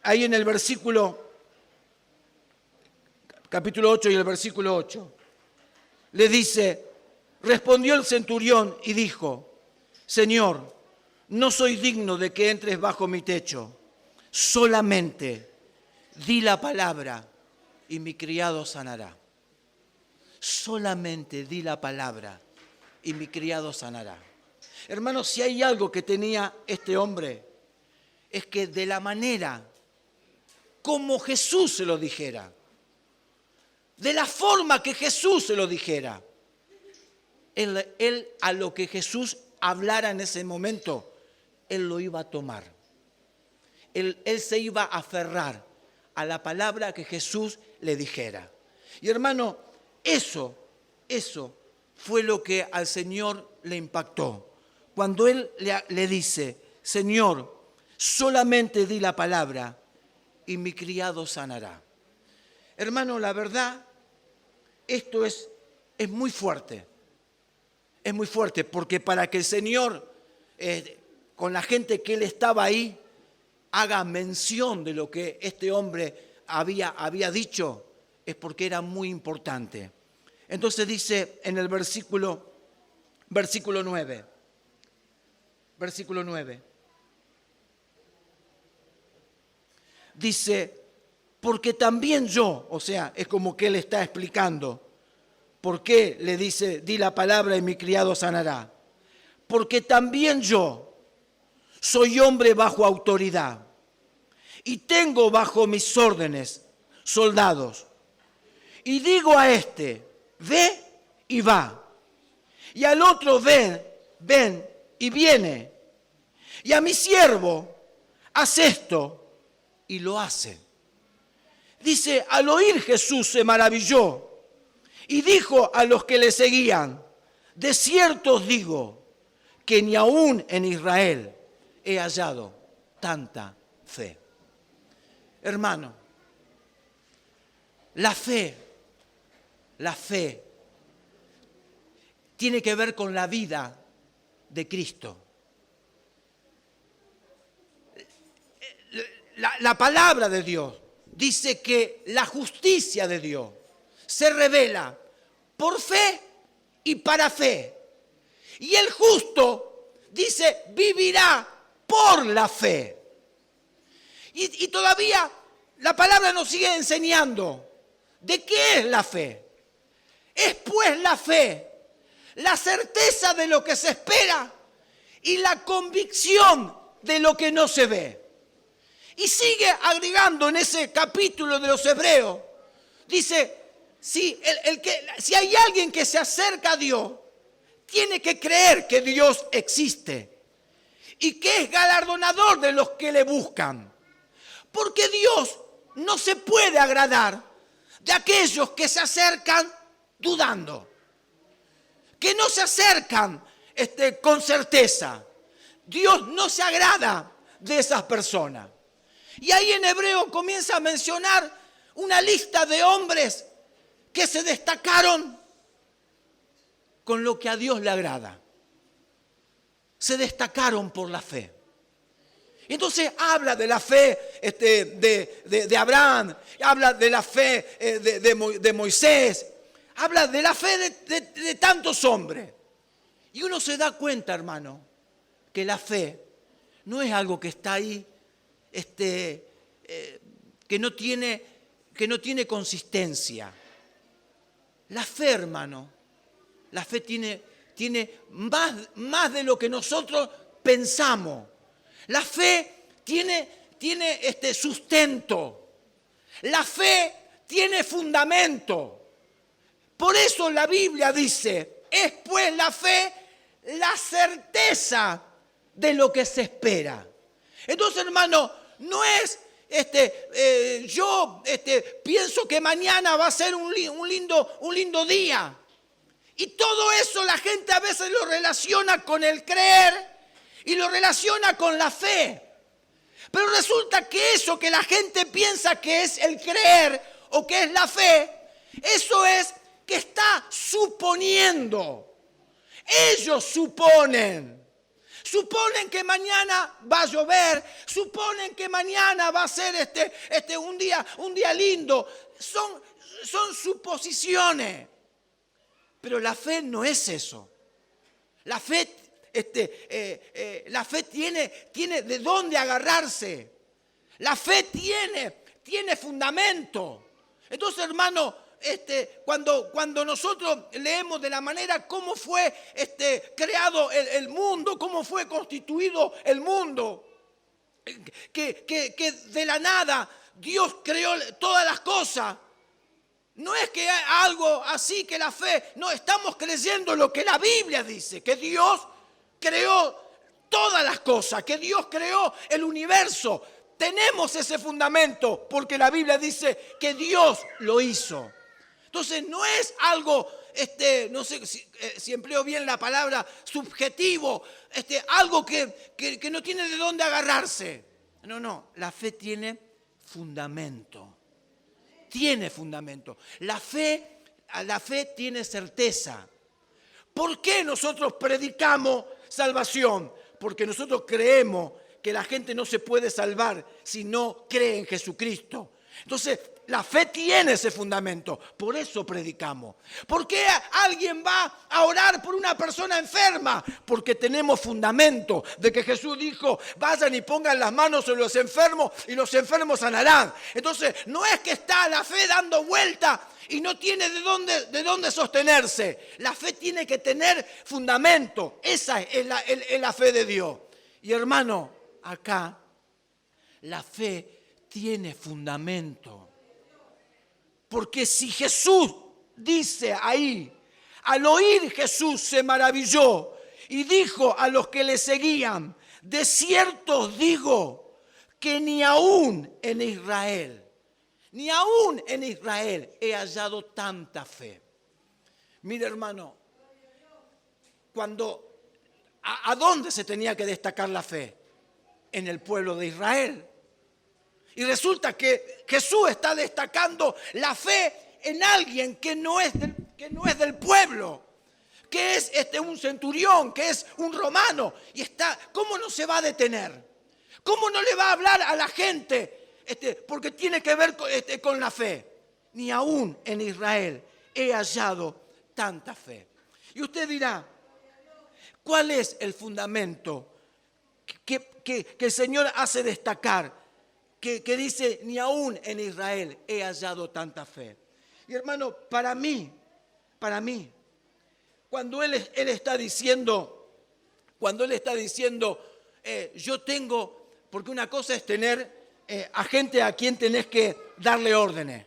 Ahí en el capítulo 8 y el versículo 8, le dice, respondió el centurión y dijo, Señor, no soy digno de que entres bajo mi techo, solamente di la palabra y mi criado sanará. Solamente di la palabra y mi criado sanará. Hermanos, si hay algo que tenía este hombre, es que de la manera como Jesús se lo dijera, de la forma que Jesús se lo dijera, él a lo que Jesús hablara en ese momento, él lo iba a tomar. Él se iba a aferrar a la palabra que Jesús le dijera. Y hermano, eso fue lo que al Señor le impactó. Cuando Él le dice, Señor, solamente di la palabra y mi criado sanará. Hermano, la verdad, esto es muy fuerte. Es muy fuerte porque para que el Señor, con la gente que Él estaba ahí, haga mención de lo que este hombre había dicho, es porque era muy importante. Entonces dice en el versículo 9. Versículo 9. Dice, porque también yo, o sea, es como que él está explicando por qué le dice, di la palabra y mi criado sanará. Porque también yo soy hombre bajo autoridad y tengo bajo mis órdenes soldados. Y digo a este, ve y va. Y al otro, ven y viene. Y a mi siervo, haz esto y lo hace. Dice, al oír Jesús se maravilló y dijo a los que le seguían, de cierto os digo que ni aún en Israel he hallado tanta fe. Hermano, la fe tiene que ver con la vida de Cristo. La palabra de Dios dice que la justicia de Dios se revela por fe y para fe. Y el justo, dice, vivirá por la fe. Y todavía la palabra nos sigue enseñando de qué es la fe. Es pues la fe, la certeza de lo que se espera y la convicción de lo que no se ve. Y sigue agregando en ese capítulo de los Hebreos, dice, si hay alguien que se acerca a Dios, tiene que creer que Dios existe y que es galardonador de los que le buscan. Porque Dios no se puede agradar de aquellos que se acercan dudando, que no se acercan con certeza. Dios no se agrada de esas personas. Y ahí en Hebreo comienza a mencionar una lista de hombres que se destacaron con lo que a Dios le agrada. Se destacaron por la fe. Entonces habla de la fe de Abraham, habla de la fe de Moisés, habla de la fe de tantos hombres. Y uno se da cuenta, hermano, que la fe no es algo que está ahí, que no tiene consistencia. La fe, hermano, la fe tiene más de lo que nosotros pensamos. La fe tiene sustento. La fe tiene fundamento. Por eso la Biblia dice, es pues la fe la certeza de lo que se espera. Entonces, hermano, no es yo pienso que mañana va a ser un lindo día. Y todo eso la gente a veces lo relaciona con el creer y lo relaciona con la fe. Pero resulta que eso que la gente piensa que es el creer o que es la fe, eso es que está suponiendo. Ellos suponen que mañana va a llover, suponen que mañana va a ser un día lindo. Son suposiciones. Pero la fe no es eso. La fe, tiene de dónde agarrarse. La fe tiene fundamento. Entonces, hermano, cuando nosotros leemos de la manera cómo fue creado el mundo, cómo fue constituido el mundo, que de la nada Dios creó todas las cosas. No es que algo así que la fe, no, estamos creyendo lo que la Biblia dice, que Dios creó todas las cosas, que Dios creó el universo. Tenemos ese fundamento porque la Biblia dice que Dios lo hizo. Entonces no es algo, no sé si empleo bien la palabra, subjetivo, algo que no tiene de dónde agarrarse. No, la fe tiene fundamento. Tiene fundamento. La fe tiene certeza. ¿Por qué nosotros predicamos salvación? Porque nosotros creemos que la gente no se puede salvar si no cree en Jesucristo. Entonces, la fe tiene ese fundamento. Por eso predicamos. ¿Por qué alguien va a orar por una persona enferma? Porque tenemos fundamento de que Jesús dijo, vayan y pongan las manos sobre los enfermos y los enfermos sanarán. Entonces, no es que está la fe dando vuelta y no tiene de dónde sostenerse. La fe tiene que tener fundamento. Esa es la fe de Dios. Y hermano, acá la fe tiene fundamento. Porque si Jesús dice ahí, al oír Jesús se maravilló y dijo a los que le seguían, de cierto os digo que ni aún en Israel he hallado tanta fe. Mire, hermano, ¿a dónde se tenía que destacar la fe? En el pueblo de Israel. Y resulta que Jesús está destacando la fe en alguien que no es del pueblo, que es un centurión, que es un romano. Y ¿cómo no se va a detener? ¿Cómo no le va a hablar a la gente? Porque tiene que ver con la fe. Ni aún en Israel he hallado tanta fe. Y usted dirá, ¿cuál es el fundamento que el Señor hace destacar? Que dice, ni aún en Israel he hallado tanta fe. Y hermano, para mí, cuando Él está diciendo, yo tengo, porque una cosa es tener a gente a quien tenés que darle órdenes,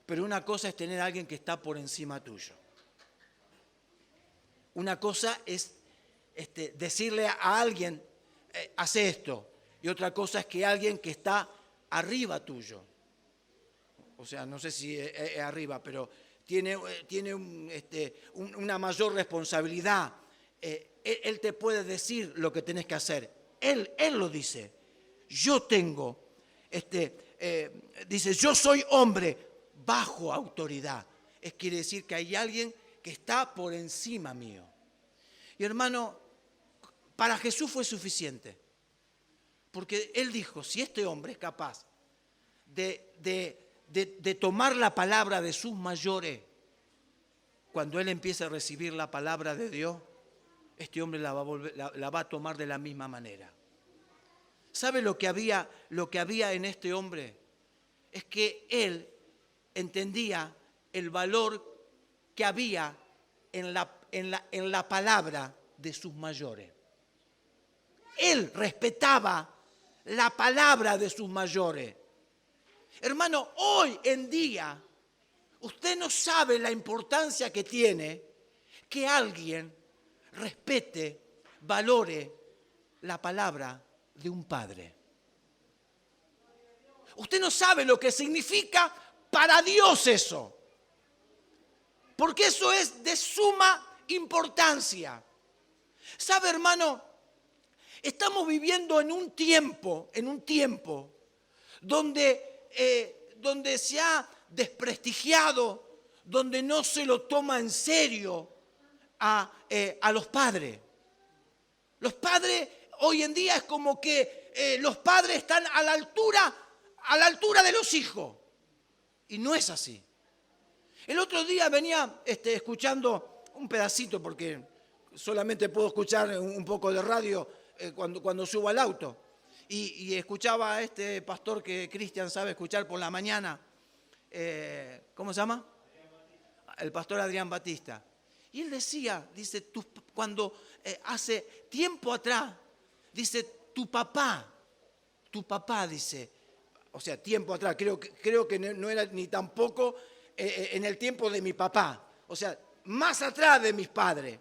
pero una cosa es tener a alguien que está por encima tuyo. Una cosa es decirle a alguien, hace esto. Y otra cosa es que alguien que está arriba tuyo, o sea, no sé si es arriba, pero tiene una mayor responsabilidad. Él te puede decir lo que tenés que hacer. Él lo dice. Yo tengo dice, yo soy hombre bajo autoridad. Quiere decir que hay alguien que está por encima mío. Y hermano, para Jesús fue suficiente. Porque Él dijo, si este hombre es capaz de tomar la palabra de sus mayores, cuando Él empiece a recibir la palabra de Dios, este hombre la va a tomar de la misma manera. ¿Sabe lo que había en este hombre? Es que él entendía el valor que había en la palabra de sus mayores. Él respetaba la palabra de sus mayores. Hermano, hoy en día, usted no sabe la importancia que tiene que alguien respete, valore la palabra de un padre. Usted no sabe lo que significa para Dios eso. Porque eso es de suma importancia. ¿Sabe, hermano? Estamos viviendo en un tiempo donde se ha desprestigiado, donde no se lo toma en serio a los padres. Los padres hoy en día es como que los padres están a la altura de los hijos. Y no es así. El otro día venía escuchando un pedacito, porque solamente puedo escuchar un poco de radio cuando subo al auto. Y escuchaba a este pastor que Cristian sabe escuchar por la mañana. ¿Cómo se llama? El pastor Adrián Batista. Y él dice, cuando hace tiempo atrás, dice, tu papá, dice, o sea, tiempo atrás, creo que no era ni tampoco en el tiempo de mi papá, o sea, más atrás de mis padres.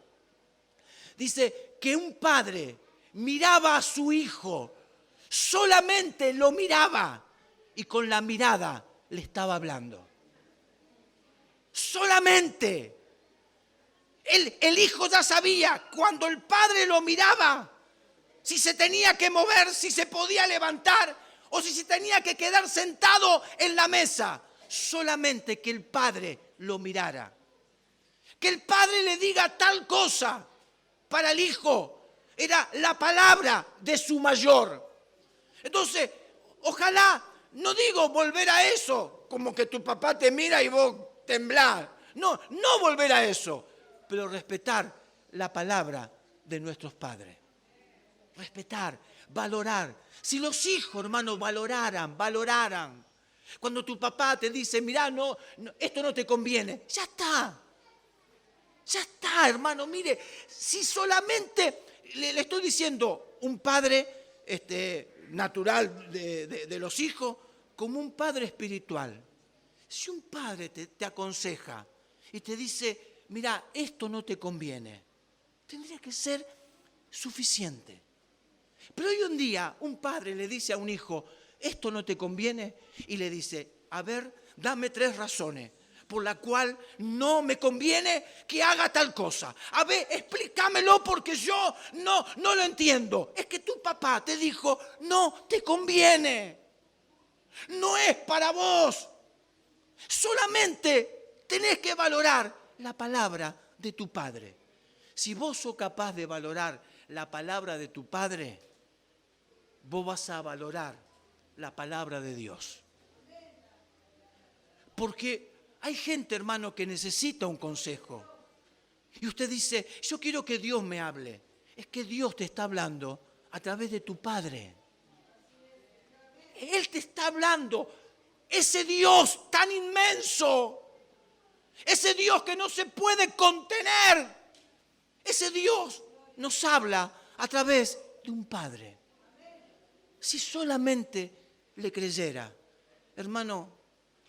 Dice que un padre miraba a su hijo, solamente lo miraba y con la mirada le estaba hablando. Solamente. El hijo ya sabía cuando el padre lo miraba si se tenía que mover, si se podía levantar o si se tenía que quedar sentado en la mesa. Solamente que el padre lo mirara. Que el padre le diga tal cosa. Para el hijo era la palabra de su mayor. Entonces, ojalá, no digo volver a eso, como que tu papá te mira y vos temblás. No volver a eso. Pero respetar la palabra de nuestros padres. Respetar, valorar. Si los hijos, hermanos, valoraran. Cuando tu papá te dice, mirá, no, esto no te conviene. Ya está, hermano. Mire, si solamente le estoy diciendo un padre natural de los hijos, como un padre espiritual. Si un padre te aconseja y te dice, mira, esto no te conviene, tendría que ser suficiente. Pero hoy en día un padre le dice a un hijo, esto no te conviene, y le dice, a ver, dame 3 razones por la cual no me conviene que haga tal cosa. A ver, explícamelo porque yo no lo entiendo. Es que tu papá te dijo, no te conviene. No es para vos. Solamente tenés que valorar la palabra de tu padre. Si vos sos capaz de valorar la palabra de tu padre, vos vas a valorar la palabra de Dios. Porque hay gente, hermano, que necesita un consejo. Y usted dice, yo quiero que Dios me hable. Es que Dios te está hablando a través de tu padre. Él te está hablando. Ese Dios tan inmenso. Ese Dios que no se puede contener. Ese Dios nos habla a través de un padre. Si solamente le creyera, hermano,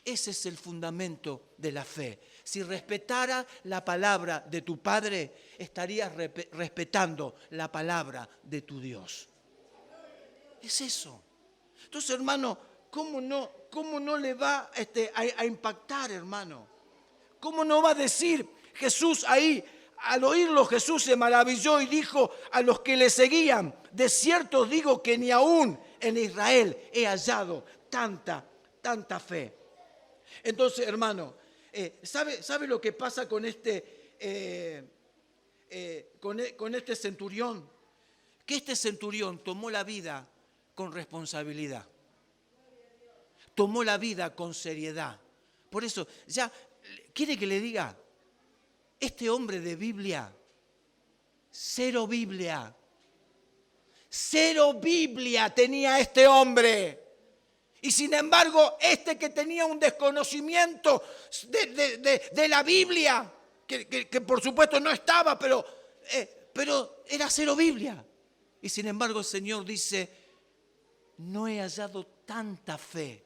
ese es el fundamento de la fe. Si respetara la palabra de tu padre, estarías respetando la palabra de tu Dios. Es eso. Entonces, hermano, ¿cómo no le va a impactar, hermano? ¿Cómo no va a decir Jesús ahí? Al oírlo, Jesús se maravilló y dijo a los que le seguían, de cierto os digo que ni aún en Israel he hallado tanta tanta fe. Entonces, hermano, ¿sabe lo que pasa con con este centurión? Que este centurión tomó la vida con responsabilidad. Tomó la vida con seriedad. Por eso, ya, ¿quiere que le diga? Este hombre de Biblia, cero Biblia tenía este hombre. Y sin embargo, que tenía un desconocimiento de la Biblia, que por supuesto no estaba, pero era cero Biblia. Y sin embargo el Señor dice, no he hallado tanta fe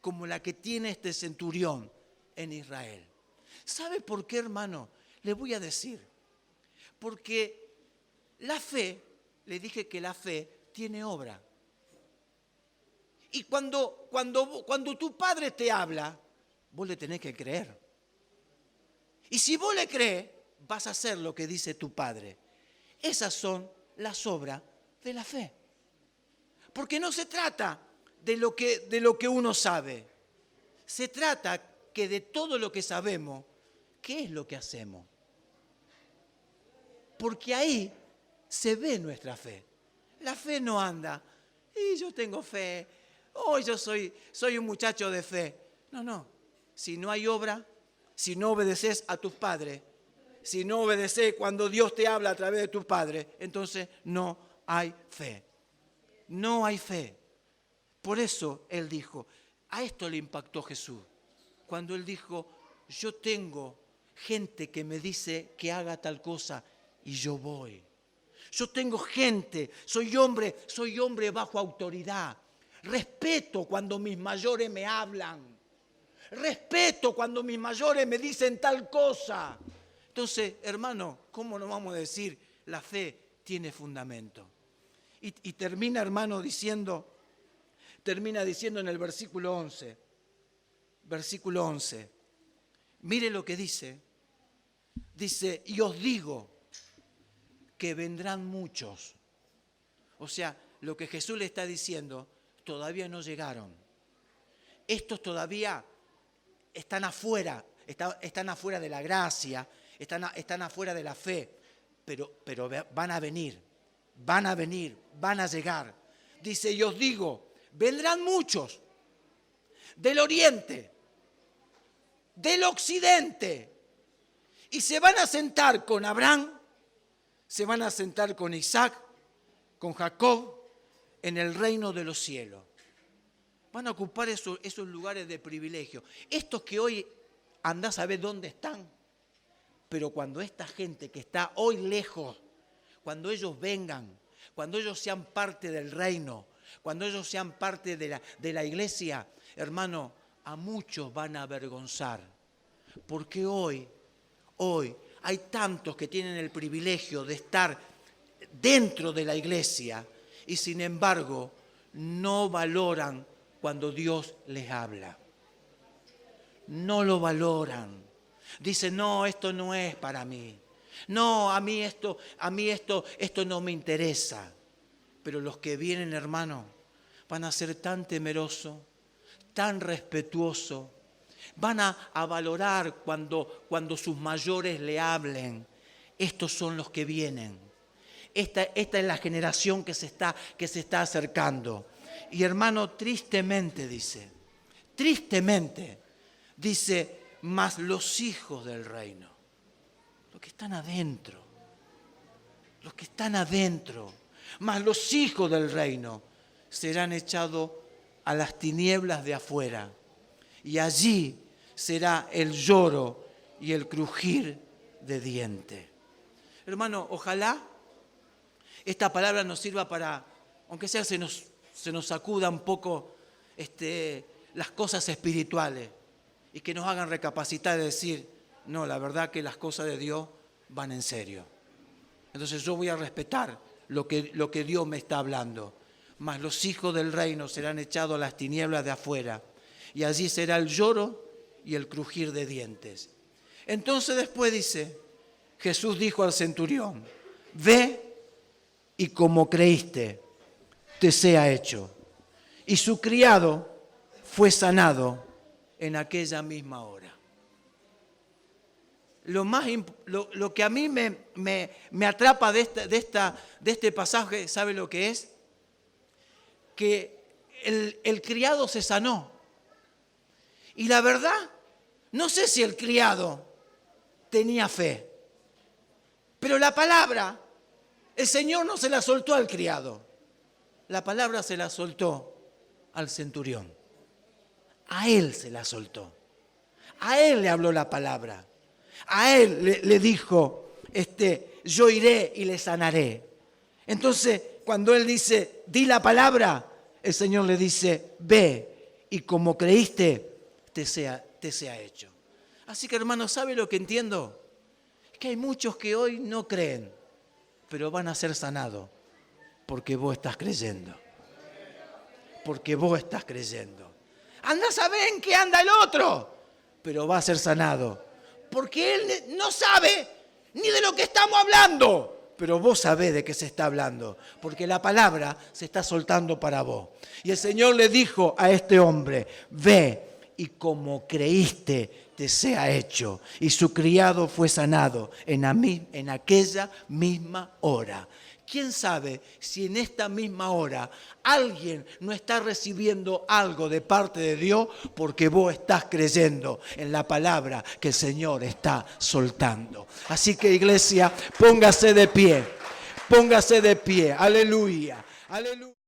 como la que tiene este centurión en Israel. ¿Sabe por qué, hermano? Le voy a decir. Porque la fe, le dije que la fe tiene obra. Y cuando tu padre te habla, vos le tenés que creer. Y si vos le crees, vas a hacer lo que dice tu padre. Esas son las obras de la fe. Porque no se trata de lo que uno sabe. Se trata que de todo lo que sabemos, ¿qué es lo que hacemos? Porque ahí se ve nuestra fe. La fe no anda, y yo tengo fe, yo soy un muchacho de fe. No. Si no hay obra, si no obedeces a tus padres, si no obedeces cuando Dios te habla a través de tus padres, entonces no hay fe. No hay fe. Por eso Él dijo, a esto le impactó Jesús. Cuando Él dijo, yo tengo gente que me dice que haga tal cosa y yo voy. Yo tengo gente, soy hombre bajo autoridad. Respeto cuando mis mayores me hablan. Respeto cuando mis mayores me dicen tal cosa. Entonces, hermano, ¿cómo no vamos a decir la fe tiene fundamento? Y termina, hermano, diciendo en el versículo 11. Versículo 11. Mire lo que dice. Dice, y os digo que vendrán muchos. O sea, lo que Jesús le está diciendo, todavía no llegaron. Estos todavía están afuera de la gracia, están afuera de la fe, pero van a venir, van a llegar. Dice, y os digo, vendrán muchos del oriente, del occidente, y se van a sentar con Abraham, se van a sentar con Isaac, con Jacob, en el reino de los cielos. Van a ocupar esos lugares de privilegio. Estos que hoy andás a ver dónde están. Pero cuando esta gente que está hoy lejos, cuando ellos vengan, cuando ellos sean parte del reino, cuando ellos sean parte de la iglesia, hermano, a muchos van a avergonzar. Porque hoy hay tantos que tienen el privilegio de estar dentro de la iglesia y sin embargo no valoran cuando Dios les habla. No lo valoran. Dicen, no, esto no es para mí. No, a mí esto no me interesa. Pero los que vienen, hermano, van a ser tan temerosos, tan respetuosos. Van a valorar cuando sus mayores le hablen. Estos son los que vienen. Esta es la generación que se está acercando. Y hermano, tristemente dice, mas los hijos del reino, los que están adentro, mas los hijos del reino serán echados a las tinieblas de afuera. Y allí será el lloro y el crujir de dientes. Hermano, ojalá esta palabra nos sirva para, aunque sea se nos sacuda un poco las cosas espirituales y que nos hagan recapacitar y decir, no, la verdad que las cosas de Dios van en serio. Entonces yo voy a respetar lo que Dios me está hablando. Mas los hijos del reino serán echados a las tinieblas de afuera y allí será el lloro y el crujir de dientes. Entonces después dice, Jesús dijo al centurión, ve y como creíste, te sea hecho. Y su criado fue sanado en aquella misma hora. Lo que a mí me atrapa de este pasaje, ¿sabe lo que es? Que el criado se sanó. Y la verdad, no sé si el criado tenía fe, pero la palabra, el Señor no se la soltó al criado, la palabra se la soltó al centurión. A él se la soltó, a él le habló la palabra, a él le dijo, yo iré y le sanaré. Entonces, cuando él dice, di la palabra, el Señor le dice, ve y como creíste, te sea hecho. Así que, hermanos, ¿sabe lo que entiendo? Es que hay muchos que hoy no creen, pero van a ser sanados porque vos estás creyendo. Porque vos estás creyendo. Anda a saber en qué anda el otro, pero va a ser sanado. Porque él no sabe ni de lo que estamos hablando, pero vos sabés de qué se está hablando, porque la palabra se está soltando para vos. Y el Señor le dijo a este hombre, ve y como creíste te sea hecho. Y su criado fue sanado en aquella misma hora. ¿Quién sabe si en esta misma hora alguien no está recibiendo algo de parte de Dios porque vos estás creyendo en la palabra que el Señor está soltando? Así que, iglesia, póngase de pie. Póngase de pie. Aleluya. Aleluya.